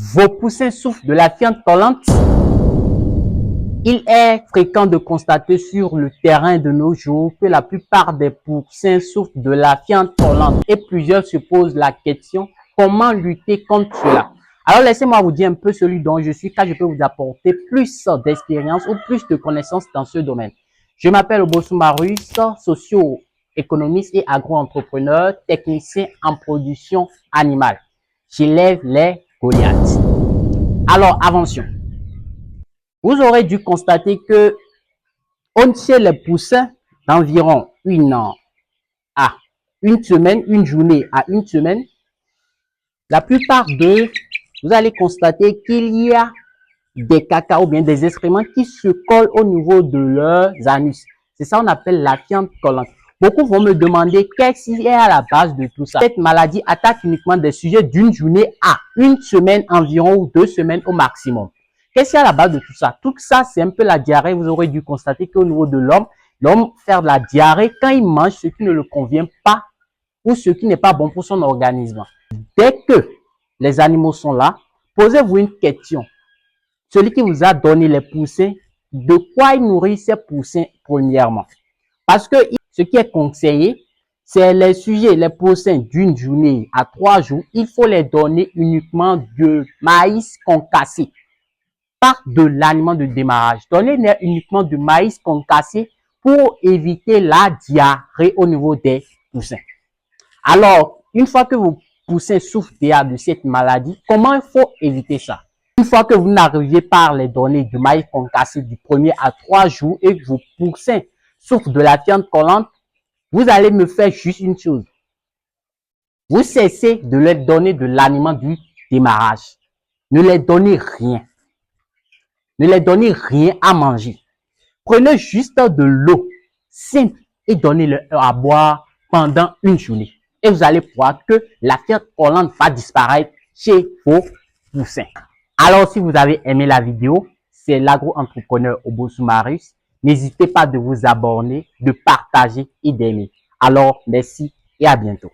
Vos poussins souffrent de la fiente collante. Il est fréquent de constater sur le terrain de nos jours que la plupart des poussins souffrent de la fiente collante et plusieurs se posent la question comment lutter contre cela. Alors laissez-moi vous dire un peu celui dont je suis car je peux vous apporter plus d'expérience ou plus de connaissances dans ce domaine. Je m'appelle Obosu Marius, socio-économiste et agro-entrepreneur, technicien en production animale. J'élève les Goliaths. Alors avançons. Vous aurez dû constater que chez les poussins d'environ une semaine, une journée à une semaine, la plupart d'eux, vous allez constater qu'il y a des caca ou bien des excréments qui se collent au niveau de leurs anus. C'est ça qu'on appelle la fiente collante. Beaucoup vont me demander qu'est-ce qui est à la base de tout ça. Cette maladie attaque uniquement des sujets d'une journée à une semaine environ ou 2 semaines au maximum. Qu'est-ce qu'il y a à la base de tout ça? Tout ça, c'est un peu la diarrhée. Vous aurez dû constater qu'au niveau de l'homme fait de la diarrhée quand il mange ce qui ne le convient pas ou ce qui n'est pas bon pour son organisme. Dès que les animaux sont là, posez-vous une question. Celui qui vous a donné les poussins, de quoi il nourrit ses poussins premièrement? Parce que ce qui est conseillé, c'est les sujets, les poussins d'une journée à 3 jours, il faut les donner uniquement de maïs concassé. Pas de l'aliment de démarrage. Donnez-les uniquement du maïs concassé pour éviter la diarrhée au niveau des poussins. Alors, une fois que vos poussins souffrent déjà de cette maladie, comment il faut éviter ça? Une fois que vous n'arrivez pas à les donner du maïs concassé du 1er à 3 jours et que vos poussins souffrent de la fiente collante, vous allez me faire juste une chose. Vous cessez de leur donner de l'aliment du démarrage. Ne leur donnez rien. Ne leur donnez rien à manger. Prenez juste de l'eau simple et donnez-leur à boire pendant une journée. Et vous allez voir que la fiente collante va disparaître chez vos poussins. Alors, si vous avez aimé la vidéo, c'est l'agro-entrepreneur Obosu Marius. N'hésitez pas de vous abonner, de partager et d'aimer. Alors, merci et à bientôt.